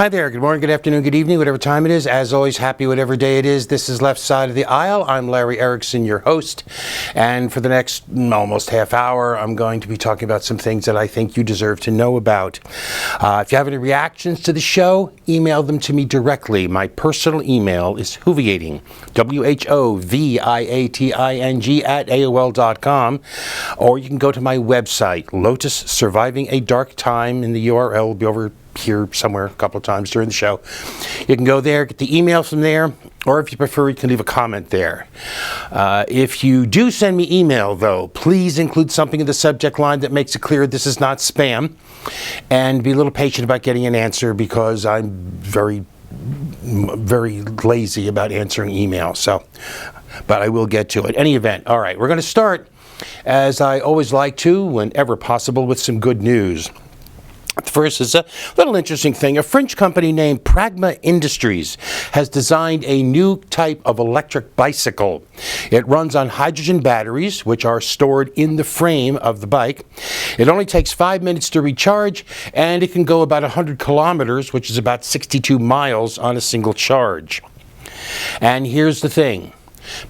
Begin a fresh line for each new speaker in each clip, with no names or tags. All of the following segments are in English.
Hi there, good morning, good afternoon, good evening, whatever time it is. As always, happy whatever day it is. This is Left Side of the Aisle. I'm Larry Erickson, your host. And for the next almost half hour, I'm going to be talking about some things that I think you deserve to know about. If you have any reactions to the show, email them to me directly. My personal email is whoviating, WHOVIATING @AOL.com. Or you can go to my website, Lotus Surviving a Dark Time, and the URL will be over here somewhere a couple of times during the show. You can go there, get the email from there, or if you prefer, you can leave a comment there. If you do send me email, though, please include something in the subject line that makes it clear this is not spam, and be a little patient about getting an answer because I'm very lazy about answering email. But I will get to it. Any event, all right, we're going to start, as I always like to, whenever possible, with some good news. First is a little interesting thing. A French company named Pragma Industries has designed a new type of electric bicycle. It runs on hydrogen batteries, which are stored in the frame of the bike. It only takes 5 minutes to recharge, and it can go about 100 kilometers, which is about 62 miles on a single charge. And here's the thing.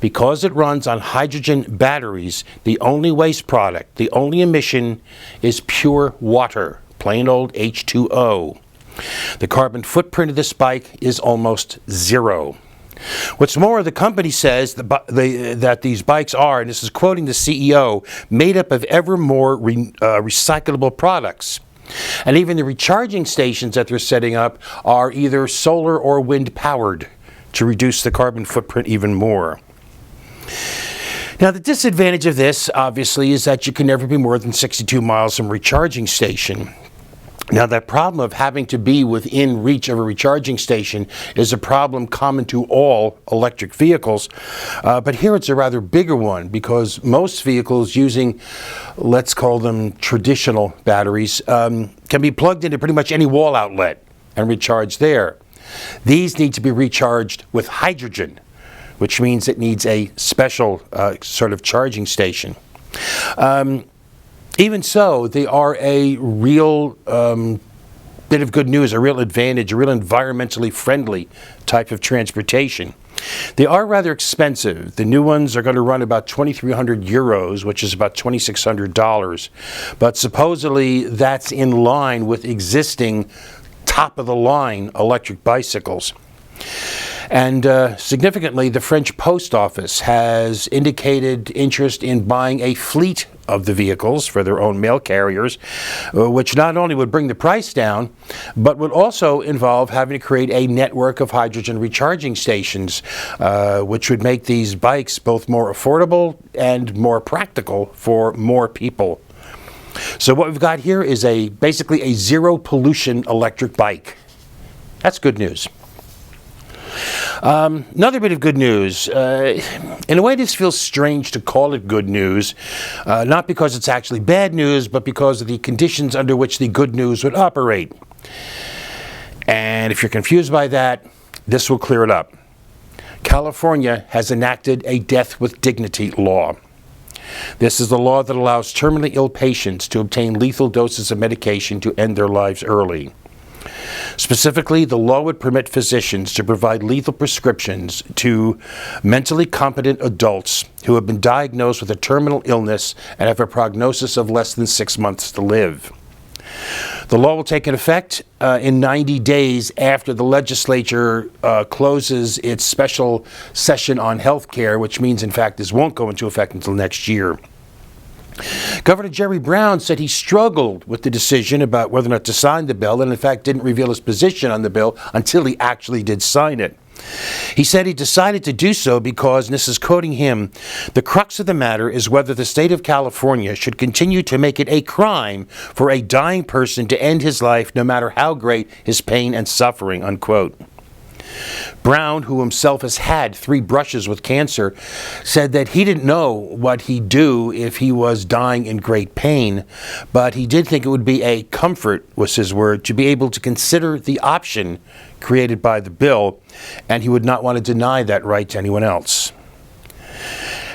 Because it runs on hydrogen batteries, the only waste product, the only emission is pure water. Plain old H2O. The carbon footprint of this bike is almost zero. What's more, the company says that these bikes are, and this is quoting the CEO, made up of ever more recyclable products. And even the recharging stations that they're setting up are either solar or wind powered to reduce the carbon footprint even more. Now, the disadvantage of this, obviously, is that you can never be more than 62 miles from a recharging station. Now, that problem of having to be within reach of a recharging station is a problem common to all electric vehicles, but here it's a rather bigger one because most vehicles using, let's call them traditional batteries, can be plugged into pretty much any wall outlet and recharged there. These need to be recharged with hydrogen, which means it needs a special sort of charging station. Even so, they are a real bit of good news, a real advantage, a real environmentally friendly type of transportation. They are rather expensive. The new ones are going to run about 2,300 euros, which is about $2,600. But supposedly that's in line with existing top-of-the-line electric bicycles. And significantly, the French Post Office has indicated interest in buying a fleet of the vehicles for their own mail carriers, which not only would bring the price down, but would also involve having to create a network of hydrogen recharging stations, which would make these bikes both more affordable and more practical for more people. So what we've got here is basically a zero pollution electric bike. That's good news. Another bit of good news. In a way, this feels strange to call it good news, not because it's actually bad news, but because of the conditions under which the good news would operate. And if you're confused by that, this will clear it up. California has enacted a death with dignity law. This is the law that allows terminally ill patients to obtain lethal doses of medication to end their lives early. Specifically, the law would permit physicians to provide lethal prescriptions to mentally competent adults who have been diagnosed with a terminal illness and have a prognosis of less than 6 months to live. The law will take effect in 90 days after the legislature closes its special session on health care, which means, in fact, this won't go into effect until next year. Governor Jerry Brown said he struggled with the decision about whether or not to sign the bill, and in fact didn't reveal his position on the bill until he actually did sign it. He said he decided to do so because, and this is quoting him, "The crux of the matter is whether the state of California should continue to make it a crime for a dying person to end his life no matter how great his pain and suffering," unquote. Brown, who himself has had 3 brushes with cancer, said that he didn't know what he'd do if he was dying in great pain, but he did think it would be a comfort, was his word, to be able to consider the option created by the bill, and he would not want to deny that right to anyone else.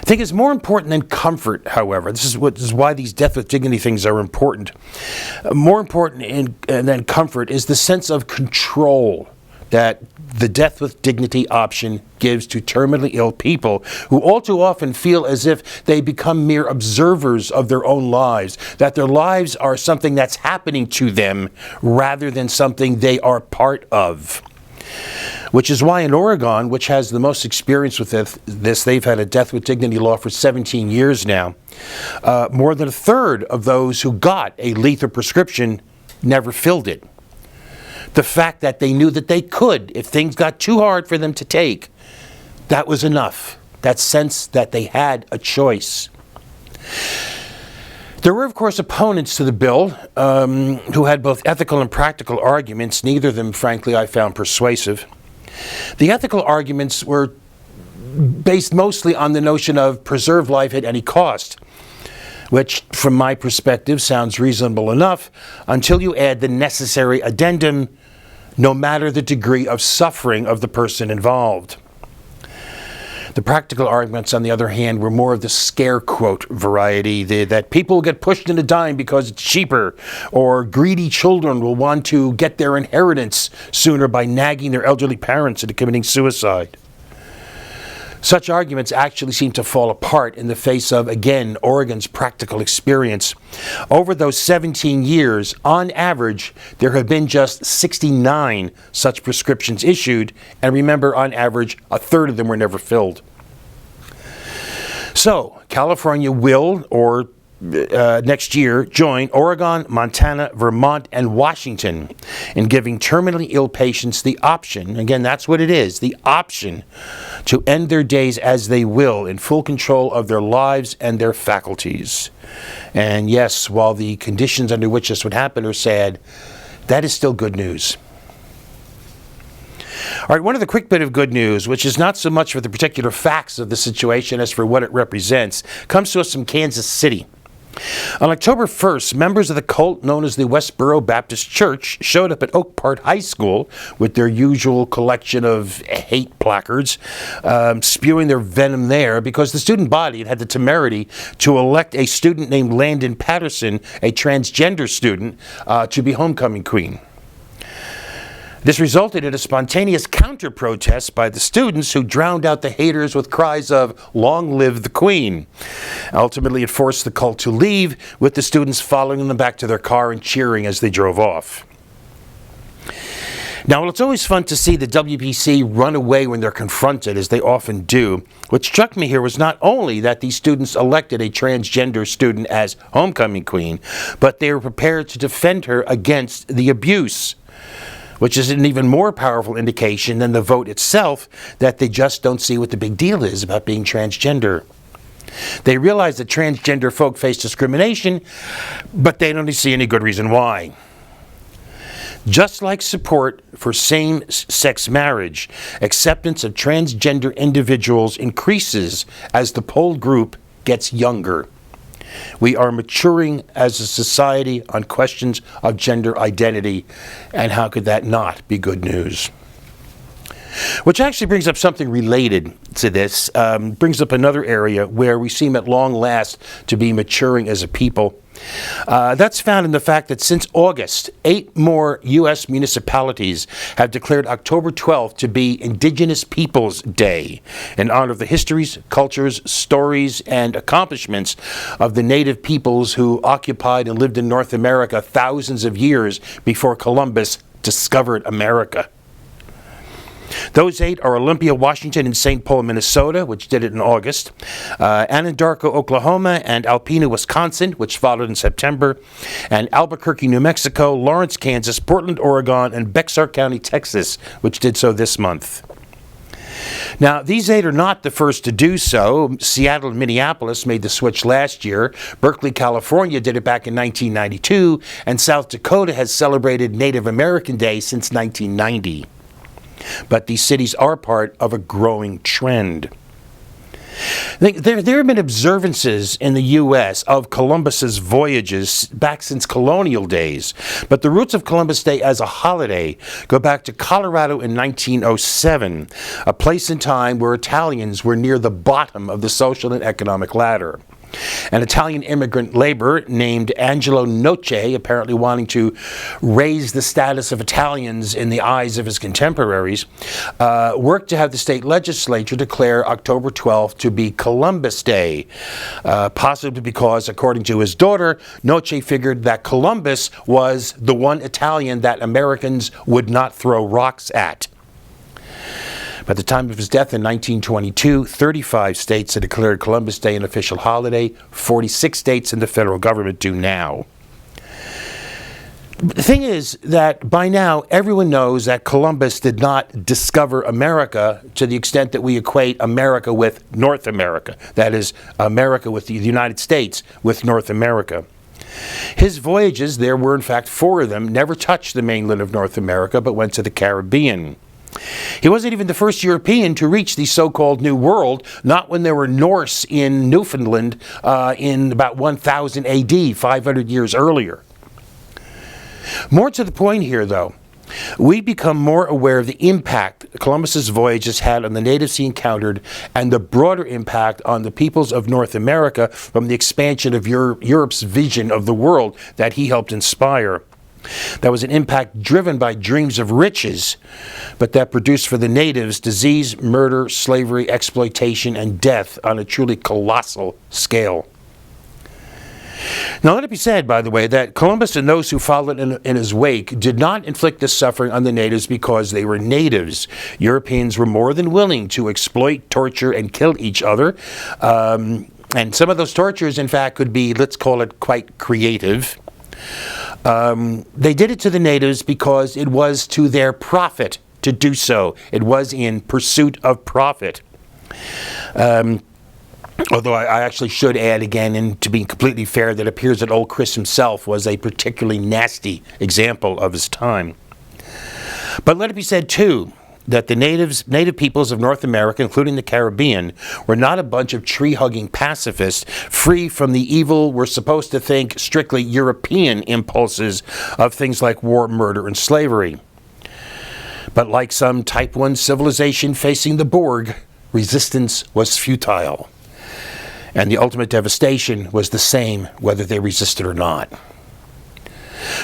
think is more important than comfort, however. This is why these death with dignity things are important. More important than comfort is the sense of control that the death with dignity option gives to terminally ill people who all too often feel as if they become mere observers of their own lives, that their lives are something that's happening to them rather than something they are part of. Which is why in Oregon, which has the most experience with this, they've had a death with dignity law for 17 years now. More than a third of those who got a lethal prescription never filled it. The fact that they knew that they could, if things got too hard for them to take, that was enough. That sense that they had a choice. There were, of course, opponents to the bill who had both ethical and practical arguments. Neither of them, frankly, I found persuasive. The ethical arguments were based mostly on the notion of preserve life at any cost, which, from my perspective, sounds reasonable enough until you add the necessary addendum, no matter the degree of suffering of the person involved. The practical arguments, on the other hand, were more of the scare quote variety, that people will get pushed into dying because it's cheaper, or greedy children will want to get their inheritance sooner by nagging their elderly parents into committing suicide. Such arguments actually seem to fall apart in the face of, again, Oregon's practical experience. Over those 17 years, on average, there have been just 69 such prescriptions issued, and remember, on average, a third of them were never filled. So, California will, or next year, join Oregon, Montana, Vermont, and Washington in giving terminally ill patients the option, again, that's what it is, the option to end their days as they will, in full control of their lives and their faculties. And yes, while the conditions under which this would happen are sad, that is still good news. All right, one other quick bit of good news, which is not so much for the particular facts of the situation as for what it represents, comes to us from Kansas City. On October 1st, members of the cult known as the Westboro Baptist Church showed up at Oak Park High School with their usual collection of hate placards, spewing their venom there because the student body had the temerity to elect a student named Landon Patterson, a transgender student, to be homecoming queen. This resulted in a spontaneous counter-protest by the students who drowned out the haters with cries of, "Long live the Queen." Ultimately, it forced the cult to leave, with the students following them back to their car and cheering as they drove off. Now, while it's always fun to see the WBC run away when they're confronted, as they often do, what struck me here was not only that these students elected a transgender student as homecoming queen, but they were prepared to defend her against the abuse, which is an even more powerful indication than the vote itself that they just don't see what the big deal is about being transgender. They realize that transgender folk face discrimination, but they don't see any good reason why. Just like support for same-sex marriage, acceptance of transgender individuals increases as the polled group gets younger. We are maturing as a society on questions of gender identity, and how could that not be good news? Which actually brings up something related to this, brings up another area where we seem at long last to be maturing as a people. That's found in the fact that since August, 8 more U.S. municipalities have declared October 12th to be Indigenous Peoples Day in honor of the histories, cultures, stories, and accomplishments of the native peoples who occupied and lived in North America thousands of years before Columbus discovered America. Those 8 are Olympia, Washington, and St. Paul, Minnesota, which did it in August, Anadarko, Oklahoma, and Alpena, Wisconsin, which followed in September, and Albuquerque, New Mexico, Lawrence, Kansas, Portland, Oregon, and Bexar County, Texas, which did so this month. Now, these 8 are not the first to do so. Seattle and Minneapolis made the switch last year. Berkeley, California did it back in 1992, and South Dakota has celebrated Native American Day since 1990. But these cities are part of a growing trend. There have been observances in the U.S. of Columbus's voyages back since colonial days, but the roots of Columbus Day as a holiday go back to Colorado in 1907, a place and time where Italians were near the bottom of the social and economic ladder. An Italian immigrant laborer named Angelo Noce, apparently wanting to raise the status of Italians in the eyes of his contemporaries, worked to have the state legislature declare October 12th to be Columbus Day, possibly because, according to his daughter, Noce figured that Columbus was the one Italian that Americans would not throw rocks at. By the time of his death in 1922, 35 states had declared Columbus Day an official holiday. 46 states and the federal government do now. The thing is that by now everyone knows that Columbus did not discover America to the extent that we equate America with North America. That is, America with the United States with North America. His voyages, there were in fact 4 of them, never touched the mainland of North America but went to the Caribbean. He wasn't even the first European to reach the so-called New World, not when there were Norse in Newfoundland in about 1000 AD, 500 years earlier. More to the point here, though, we become more aware of the impact Columbus's voyages had on the natives he encountered and the broader impact on the peoples of North America from the expansion of Europe's vision of the world that he helped inspire. That was an impact driven by dreams of riches, but that produced for the natives disease, murder, slavery, exploitation, and death on a truly colossal scale. Now let it be said, by the way, that Columbus and those who followed in his wake did not inflict this suffering on the natives because they were natives. Europeans were more than willing to exploit, torture, and kill each other. And some of those tortures, in fact, could be, let's call it, quite creative. They did it to the natives because it was to their profit to do so. It was in pursuit of profit. Although I actually should add again, and to be completely fair, that it appears that old Chris himself was a particularly nasty example of his time. But let it be said, too, that the native peoples of North America, including the Caribbean, were not a bunch of tree-hugging pacifists free from the evil, we're supposed to think, strictly European impulses of things like war, murder, and slavery. But like some Type 1 civilization facing the Borg, resistance was futile. And the ultimate devastation was the same whether they resisted or not.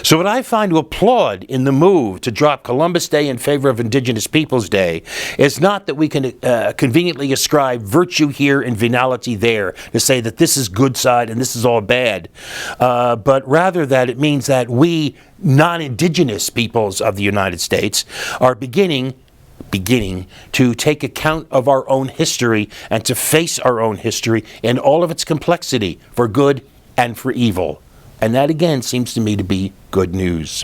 So what I find to applaud in the move to drop Columbus Day in favor of Indigenous Peoples Day is not that we can conveniently ascribe virtue here and venality there to say that this is good side and this is all bad, but rather that it means that we non-Indigenous peoples of the United States are beginning to take account of our own history and to face our own history in all of its complexity for good and for evil. And that, again, seems to me to be good news.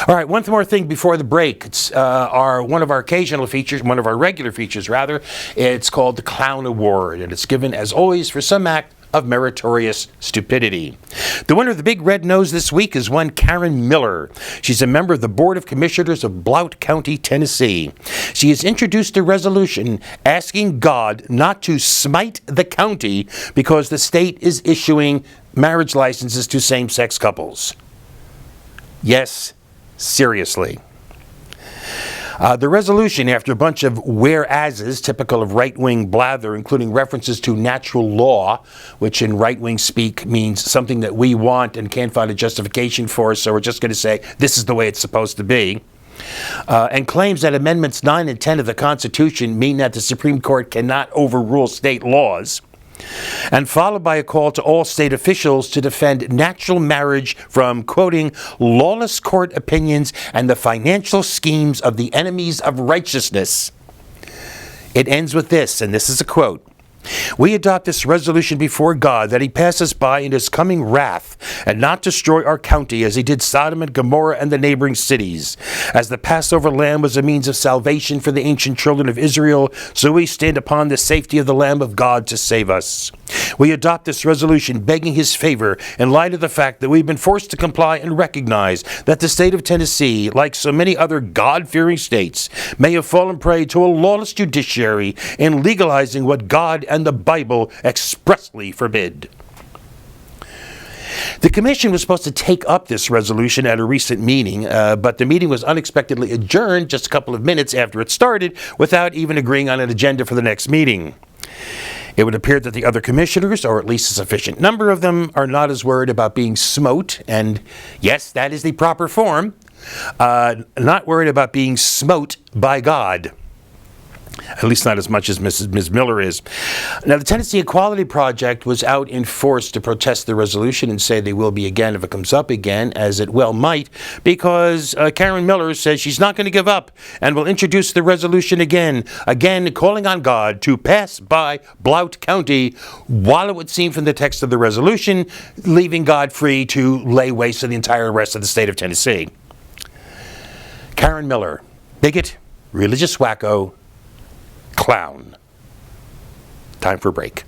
All right, one more thing before the break. It's one of our occasional features, one of our regular features, rather. It's called the Clown Award, and it's given, as always, for some act of meritorious stupidity. The winner of the Big Red Nose this week is one Karen Miller. She's a member of the Board of Commissioners of Blount County, Tennessee. She has introduced a resolution asking God not to smite the county because the state is issuing marriage licenses to same-sex couples. Yes, seriously. The resolution, after a bunch of whereases, typical of right-wing blather, including references to natural law, which in right-wing speak means something that we want and can't find a justification for, so we're just going to say this is the way it's supposed to be, and claims that Amendments 9 and 10 of the Constitution mean that the Supreme Court cannot overrule state laws, and followed by a call to all state officials to defend natural marriage from, quoting, lawless court opinions and the financial schemes of the enemies of righteousness. It ends with this, and this is a quote. We adopt this resolution before God that he pass us by in his coming wrath and not destroy our county as he did Sodom and Gomorrah and the neighboring cities. As the Passover lamb was a means of salvation for the ancient children of Israel, so we stand upon the safety of the Lamb of God to save us. We adopt this resolution begging his favor in light of the fact that we've been forced to comply and recognize that the state of Tennessee, like so many other God-fearing states, may have fallen prey to a lawless judiciary in legalizing what God and the Bible expressly forbid. The commission was supposed to take up this resolution at a recent meeting, but the meeting was unexpectedly adjourned just a couple of minutes after it started without even agreeing on an agenda for the next meeting. It would appear that the other commissioners, or at least a sufficient number of them, are not as worried about being smote, and yes, that is the proper form, not worried about being smote by God. At least not as much as Ms. Miller is. Now, the Tennessee Equality Project was out in force to protest the resolution and say they will be again if it comes up again, as it well might, because Karen Miller says she's not going to give up and will introduce the resolution again calling on God to pass by Blount County, while it would seem from the text of the resolution, leaving God free to lay waste to the entire rest of the state of Tennessee. Karen Miller, bigot, religious wacko, clown. Time for a break.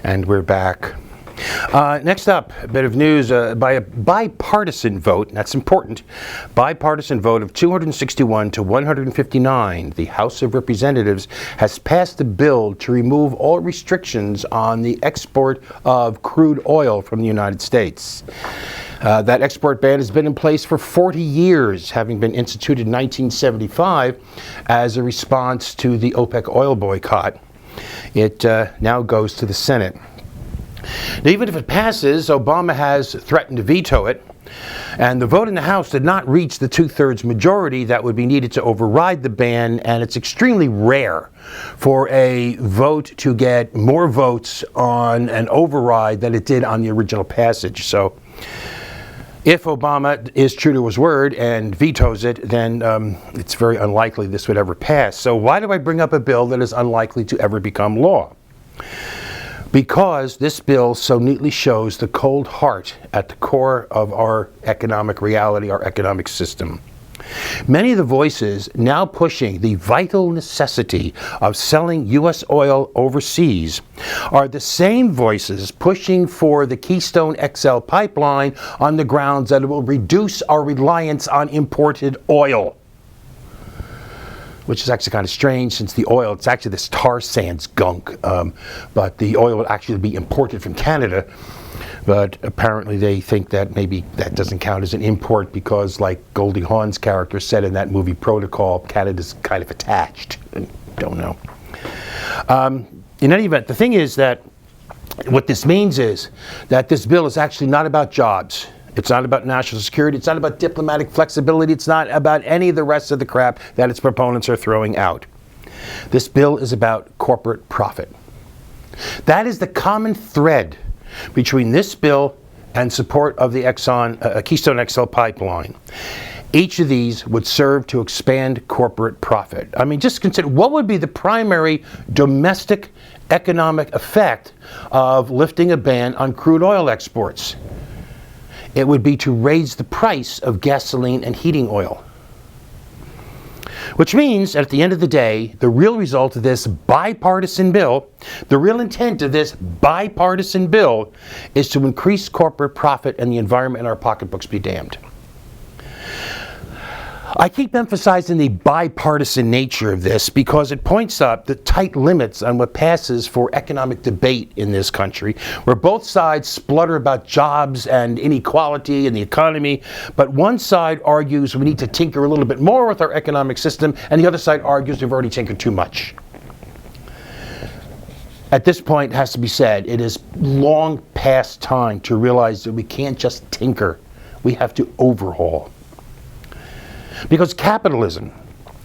And we're back. Next up, a bit of news. By a bipartisan vote, and that's important, bipartisan vote of 261 to 159, the House of Representatives has passed a bill to remove all restrictions on the export of crude oil from the United States. That export ban has been in place for 40 years, having been instituted in 1975 as a response to the OPEC oil boycott. It now goes to the Senate. Now, even if it passes, Obama has threatened to veto it, and the vote in the House did not reach the two-thirds majority that would be needed to override the ban, and it's extremely rare for a vote to get more votes on an override than it did on the original passage. So if Obama is true to his word and vetoes it, then it's very unlikely this would ever pass. So why do I bring up a bill that is unlikely to ever become law? Because this bill so neatly shows the cold heart at the core of our economic reality, our economic system. Many of the voices now pushing the vital necessity of selling U.S. oil overseas are the same voices pushing for the Keystone XL pipeline on the grounds that it will reduce our reliance on imported oil. Which is actually kind of strange, since the oil, it's actually this tar sands gunk, but the oil would actually be imported from Canada. But apparently they think that maybe that doesn't count as an import because, like Goldie Hawn's character said in that movie Protocol, Canada's kind of attached. Don't know. In any event, the thing is that what this means is that this bill is actually not about jobs. It's not about national security. It's not about diplomatic flexibility. It's not about any of the rest of the crap that its proponents are throwing out. This bill is about corporate profit. That is the common thread between this bill and support of the Keystone XL pipeline. Each of these would serve to expand corporate profit. I mean, just consider what would be the primary domestic economic effect of lifting a ban on crude oil exports. It would be to raise the price of gasoline and heating oil. Which means, at the end of the day, the real result of this bipartisan bill, the real intent of this bipartisan bill, is to increase corporate profit and the environment and our pocketbooks be damned. I keep emphasizing the bipartisan nature of this because it points up the tight limits on what passes for economic debate in this country, where both sides splutter about jobs and inequality in the economy, but one side argues we need to tinker a little bit more with our economic system, and the other side argues we've already tinkered too much. At this point, it has to be said, it is long past time to realize that we can't just tinker. We have to overhaul. Because capitalism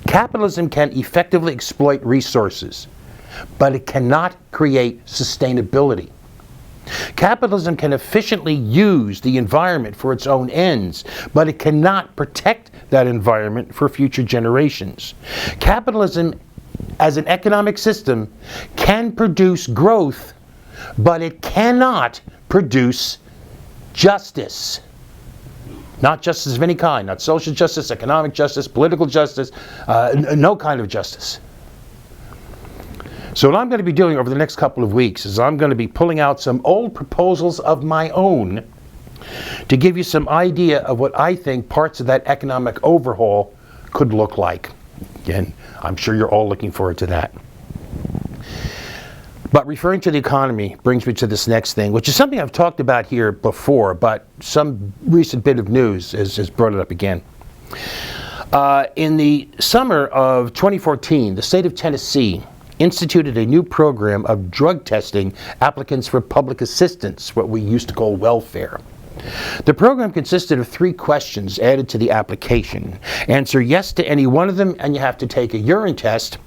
can effectively exploit resources, but it cannot create sustainability. Capitalism can efficiently use the environment for its own ends, but it cannot protect that environment for future generations. Capitalism, as an economic system, can produce growth, but it cannot produce justice. Not justice of any kind, not social justice, economic justice, political justice, no kind of justice. So what I'm going to be doing over the next couple of weeks is I'm going to be pulling out some old proposals of my own to give you some idea of what I think parts of that economic overhaul could look like. Again, I'm sure you're all looking forward to that. But referring to the economy brings me to this next thing, which is something I've talked about here before, but some recent bit of news has brought it up again. In the summer of 2014, the state of Tennessee instituted a new program of drug testing applicants for public assistance, what we used to call welfare. The program consisted of 3 questions added to the application. Answer yes to any one of them, and you have to take a urine test,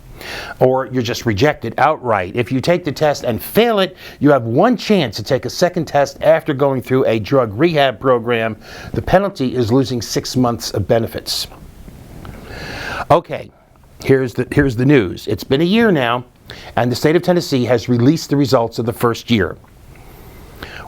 or you're just rejected outright. If you take the test and fail it, you have one chance to take a second test after going through a drug rehab program. The penalty is losing 6 months of benefits. Okay, here's the news. It's been a year now, and the state of Tennessee has released the results of the first year.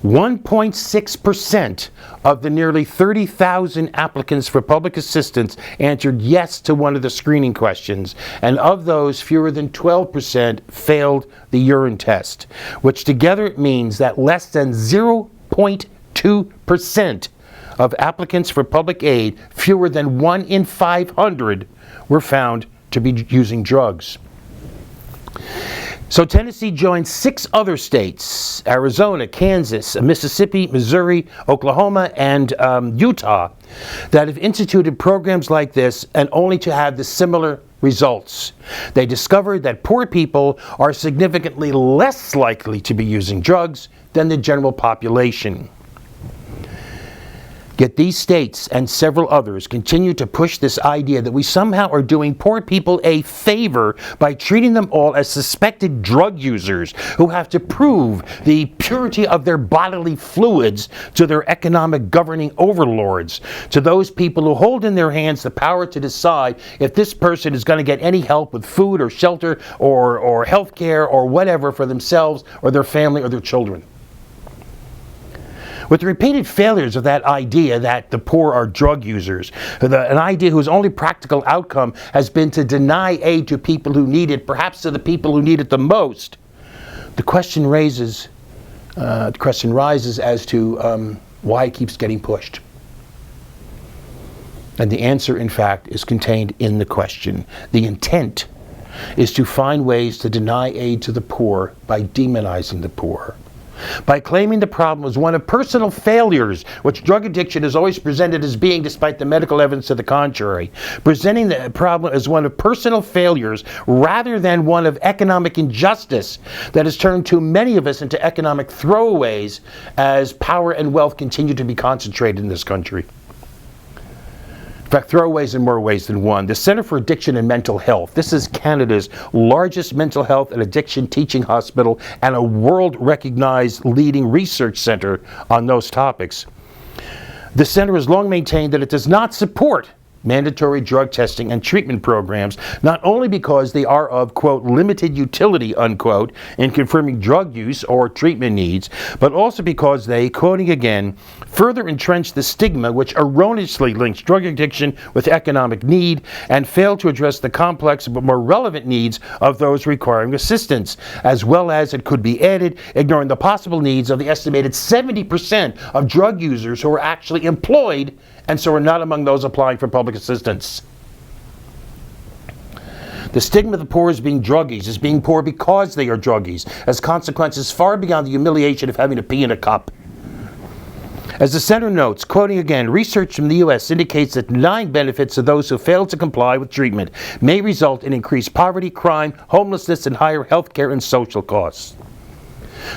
1.6% of the nearly 30,000 applicants for public assistance answered yes to one of the screening questions, and of those, fewer than 12% failed the urine test, which together means that less than 0.2% of applicants for public aid, fewer than 1 in 500, were found to be using drugs. So Tennessee joined 6 other states, Arizona, Kansas, Mississippi, Missouri, Oklahoma, and Utah, that have instituted programs like this, and only to have the similar results. They discovered that poor people are significantly less likely to be using drugs than the general population. Yet these states and several others continue to push this idea that we somehow are doing poor people a favor by treating them all as suspected drug users who have to prove the purity of their bodily fluids to their economic governing overlords, to those people who hold in their hands the power to decide if this person is going to get any help with food or shelter or health care or whatever for themselves or their family or their children. With the repeated failures of that idea that the poor are drug users, an idea whose only practical outcome has been to deny aid to people who need it, perhaps to the people who need it the most, the question rises as to why it keeps getting pushed. And the answer, in fact, is contained in the question. The intent is to find ways to deny aid to the poor by demonizing the poor, by claiming the problem as one of personal failures, which drug addiction is always presented as being despite the medical evidence to the contrary, presenting the problem as one of personal failures rather than one of economic injustice that has turned too many of us into economic throwaways as power and wealth continue to be concentrated in this country. In fact, throwaways in more ways than one. The Center for Addiction and Mental Health. This is Canada's largest mental health and addiction teaching hospital and a world-recognized leading research center on those topics. The center has long maintained that it does not support mandatory drug testing and treatment programs, not only because they are of, quote, limited utility, unquote, in confirming drug use or treatment needs, but also because they, quoting again, further entrench the stigma which erroneously links drug addiction with economic need and fail to address the complex but more relevant needs of those requiring assistance, as well as, it could be added, ignoring the possible needs of the estimated 70% of drug users who are actually employed and so are not among those applying for public assistance. The stigma of the poor as being druggies is being poor because they are druggies, as consequences far beyond the humiliation of having to pee in a cup. As the center notes, quoting again, research from the U.S. indicates that denying benefits to those who fail to comply with treatment may result in increased poverty, crime, homelessness, and higher health care and social costs.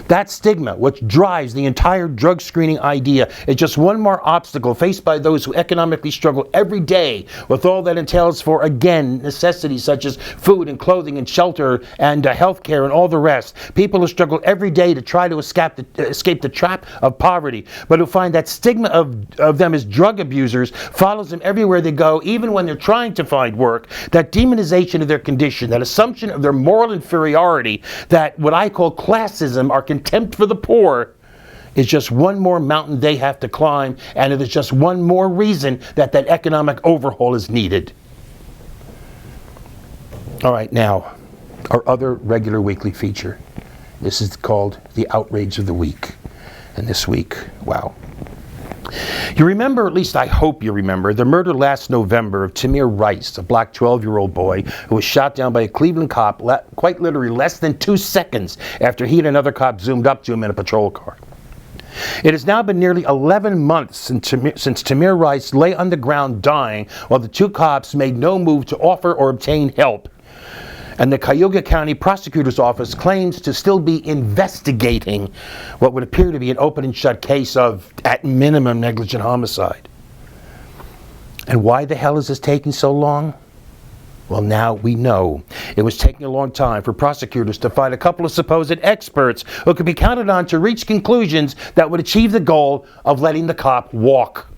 That stigma, which drives the entire drug screening idea, is just one more obstacle faced by those who economically struggle every day with all that entails for, again, necessities such as food and clothing and shelter and health care and all the rest. People who struggle every day to try to escape the trap of poverty, but who find that stigma of them as drug abusers follows them everywhere they go, even when they're trying to find work. That demonization of their condition, that assumption of their moral inferiority, that what I call classism, our contempt for the poor, is just one more mountain they have to climb, and it is just one more reason that economic overhaul is needed. All right, now, our other regular weekly feature. This is called the Outrage of the Week. And this week, wow. You remember, at least I hope you remember, the murder last November of Tamir Rice, a black 12-year-old boy who was shot down by a Cleveland cop quite literally less than 2 seconds after he and another cop zoomed up to him in a patrol car. It has now been nearly 11 months since Tamir Rice lay on the ground dying while the 2 cops made no move to offer or obtain help. And the Cuyahoga County Prosecutor's Office claims to still be investigating what would appear to be an open and shut case of, at minimum, negligent homicide. And why the hell is this taking so long? Well, now we know. It was taking a long time for prosecutors to find a couple of supposed experts who could be counted on to reach conclusions that would achieve the goal of letting the cop walk.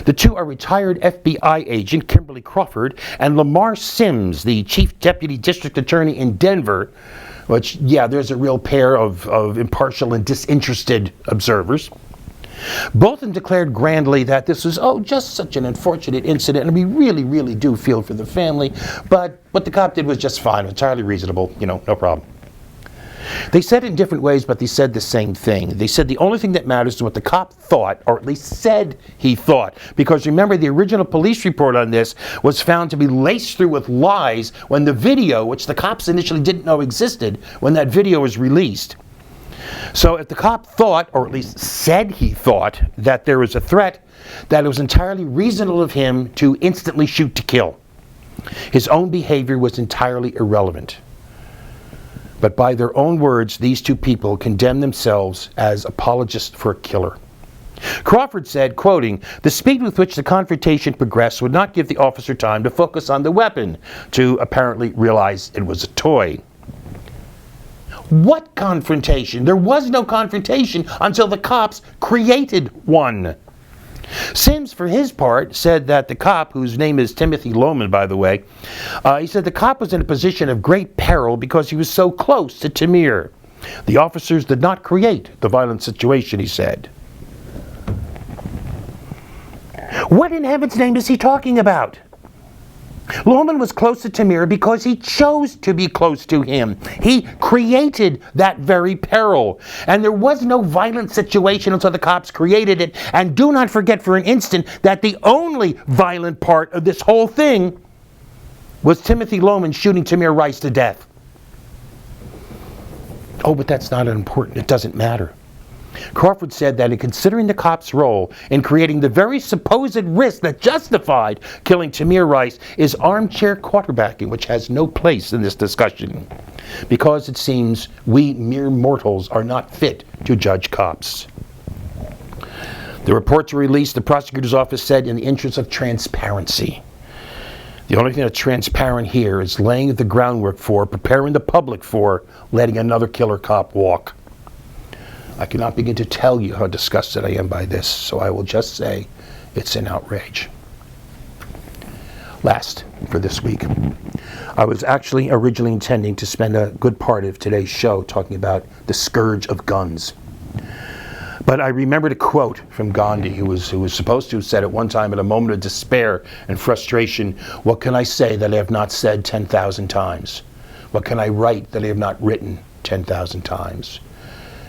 The 2 are retired FBI agent Kimberly Crawford and Lamar Sims, the chief deputy district attorney in Denver, which, yeah, there's a real pair of impartial and disinterested observers. Both of them declared grandly that this was, just such an unfortunate incident, and we really, really do feel for the family, but what the cop did was just fine, entirely reasonable, no problem. They said it in different ways, but they said the same thing. They said the only thing that matters is what the cop thought, or at least said he thought. Because remember, the original police report on this was found to be laced through with lies when the video, which the cops initially didn't know existed, when that video was released. So if the cop thought, or at least said he thought, that there was a threat, that it was entirely reasonable of him to instantly shoot to kill. His own behavior was entirely irrelevant. But by their own words, these 2 people condemn themselves as apologists for a killer. Crawford said, quoting, "The speed with which the confrontation progressed would not give the officer time to focus on the weapon, to apparently realize it was a toy." What confrontation? There was no confrontation until the cops created one. Sims, for his part, said that the cop, whose name is Timothy Lohman, by the way, he said the cop was in a position of great peril because he was so close to Tamir. The officers did not create the violent situation, he said. What in heaven's name is he talking about? Lohman was close to Tamir because he chose to be close to him. He created that very peril. And there was no violent situation until the cops created it. And do not forget for an instant that the only violent part of this whole thing was Timothy Lohman shooting Tamir Rice to death. Oh, but that's not important. It doesn't matter. Crawford said that in considering the cop's role in creating the very supposed risk that justified killing Tamir Rice is armchair quarterbacking, which has no place in this discussion, because it seems we mere mortals are not fit to judge cops. The reports were released, the prosecutor's office said, in the interest of transparency. The only thing that's transparent here is laying the groundwork for, preparing the public for, letting another killer cop walk. I cannot begin to tell you how disgusted I am by this, so I will just say it's an outrage. Last, for this week, I was actually originally intending to spend a good part of today's show talking about the scourge of guns. But I remembered a quote from Gandhi, who was supposed to have said at one time in a moment of despair and frustration, "What can I say that I have not said 10,000 times? What can I write that I have not written 10,000 times?"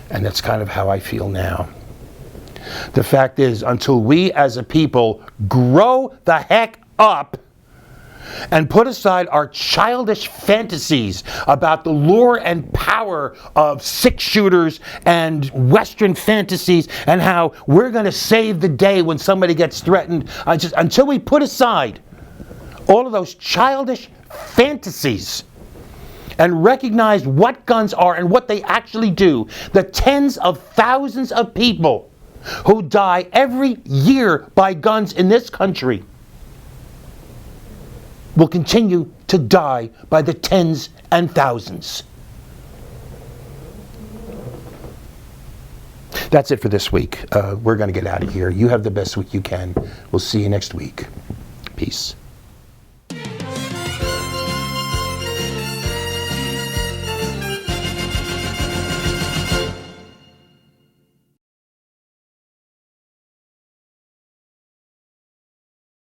And that's kind of how I feel now. The fact is, until we as a people grow the heck up and put aside our childish fantasies about the lure and power of 6-shooters and Western fantasies and how we're going to save the day when somebody gets threatened, until we put aside all of those childish fantasies and recognized what guns are and what they actually do, the tens of thousands of people who die every year by guns in this country will continue to die by the tens and thousands. That's it for this week. We're going to get out of here. You have the best week you can. We'll see you next week. Peace.